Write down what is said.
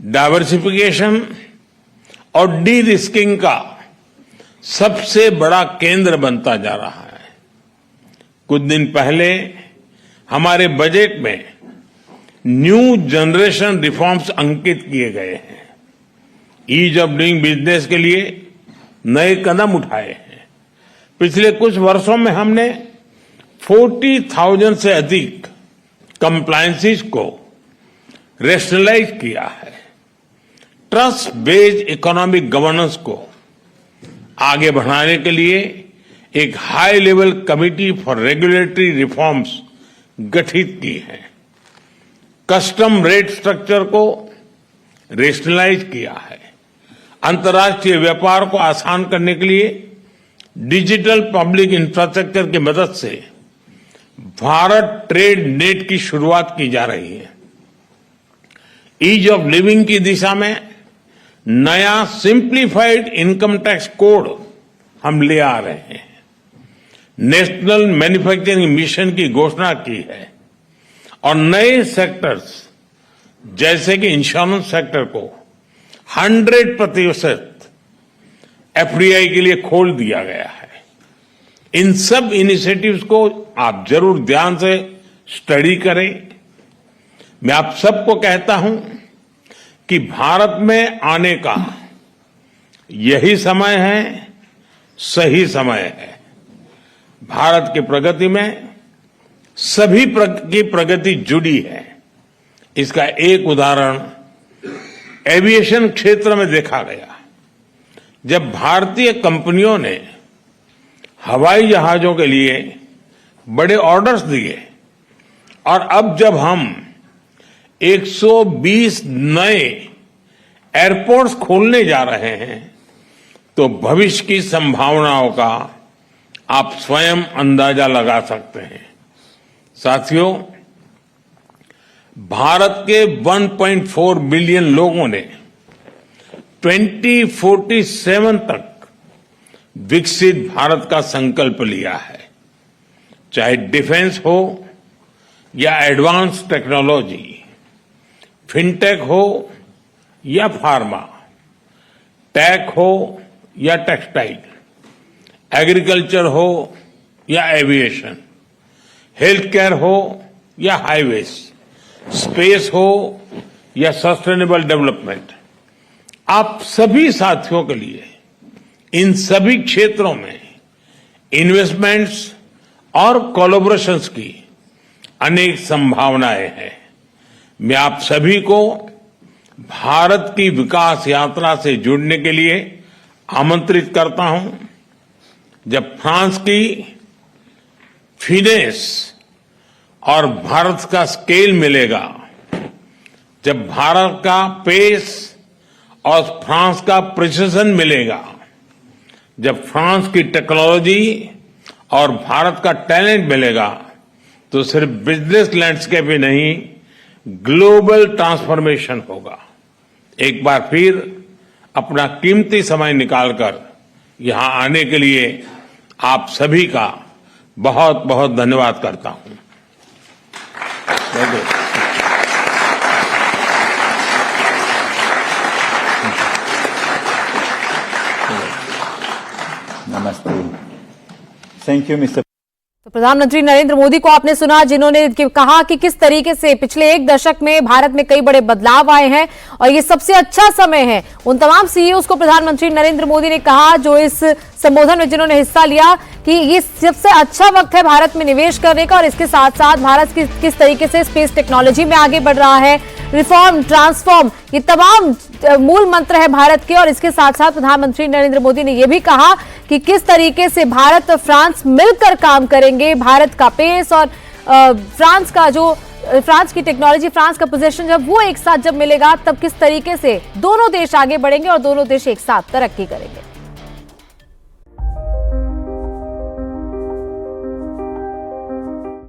Diversification और D risking का सबसे बड़ा केंद्र बनता जा रहा है। कुछ दिन पहले हमारे बजट में न्यू जनरेशन रिफॉर्म्स अंकित किए गए हैं। ईज ऑफ डूइंग बिजनेस के लिए नए कदम उठाए हैं। पिछले कुछ वर्षों में हमने 40,000 से अधिक कंप्लायंसेस को रेशनलाइज किया है। ट्रस्ट बेस्ड इकोनॉमिक गवर्नेंस को आगे बढ़ाने के लिए एक high level committee for regulatory reforms गठित की है। कस्टम रेट स्ट्रक्चर को रेशनलाइज किया है। अंतर्राष्ट्रीय व्यापार को आसान करने के लिए डिजिटल पब्लिक इंफ्रास्ट्रक्चर की मदद से भारत ट्रेड नेट की शुरुआत की जा रही है। ईज ऑफ लिविंग की दिशा में नया सिंप्लीफाइड इनकम टैक्स कोड हम ले आ रहे हैं। नेशनल मैन्युफैक्चरिंग मिशन की घोषणा की है और नए सेक्टर्स जैसे कि इंश्योरेंस सेक्टर को 100% एफडीआई के लिए खोल दिया गया है। इन सब इनिशिएटिव्स को आप जरूर ध्यान से स्टडी करें। मैं आप सबको कहता हूं कि भारत में आने का यही समय है, सही समय है। भारत की प्रगति में सभी की प्रगति जुड़ी है। इसका एक उदाहरण एविएशन क्षेत्र में देखा गया। जब भारतीय कंपनियों ने हवाई जहाजों के लिए बड़े ऑर्डर्स दिए और अब जब हम 120 नए एयरपोर्ट्स खोलने जा रहे हैं तो भविष्य की संभावनाओं का आप स्वयं अंदाजा लगा सकते हैं। साथियों, भारत के 1.4 बिलियन लोगों ने 2047 तक विकसित भारत का संकल्प लिया है। चाहे डिफेंस हो या एडवांस टेक्नोलॉजी, फिनटेक हो या फार्मा, टेक हो या टेक्सटाइल, एग्रीकल्चर हो या एविएशन, हेल्थ केयर हो या हाईवेज, स्पेस हो या सस्टेनेबल डेवलपमेंट, आप सभी साथियों के लिए इन सभी क्षेत्रों में इन्वेस्टमेंट्स और कोलैबोरेशंस की अनेक संभावनाएं हैं। मैं आप सभी को भारत की विकास यात्रा से जुड़ने के लिए आमंत्रित करता हूं। जब फ्रांस की फिनेस और भारत का स्केल मिलेगा, जब भारत का पेस और फ्रांस का प्रिसिजन मिलेगा, जब फ्रांस की टेक्नोलॉजी और भारत का टैलेंट मिलेगा, तो सिर्फ बिजनेस लैंडस्केप ही नहीं, ग्लोबल ट्रांसफॉर्मेशन होगा। एक बार फिर अपना कीमती समय निकालकर यहां आने के लिए आप सभी का बहुत बहुत धन्यवाद करता हूं। नमस्ते। Thank you mister. तो प्रधानमंत्री नरेंद्र मोदी को आपने सुना, जिन्होंने कहा कि किस तरीके से पिछले एक दशक में भारत में कई बड़े बदलाव आए हैं और ये सबसे अच्छा समय है। उन तमाम सीईओज को प्रधानमंत्री नरेंद्र मोदी ने कहा जो इस संबोधन में जिन्होंने हिस्सा लिया कि ये सबसे अच्छा वक्त है भारत में निवेश करने का और इसके साथ साथ भारत किस तरीके से स्पेस टेक्नोलॉजी में आगे बढ़ रहा है। रिफॉर्म, ट्रांसफॉर्म, ये तमाम मूल मंत्र है भारत के। और इसके साथ साथ प्रधानमंत्री नरेंद्र मोदी ने यह भी कहा कि किस तरीके से भारत और फ्रांस मिलकर काम करेंगे। भारत का पेस और फ्रांस की टेक्नोलॉजी, फ्रांस का पोजीशन जब वो एक साथ मिलेगा तब किस तरीके से दोनों देश आगे बढ़ेंगे और दोनों देश एक साथ तरक्की करेंगे।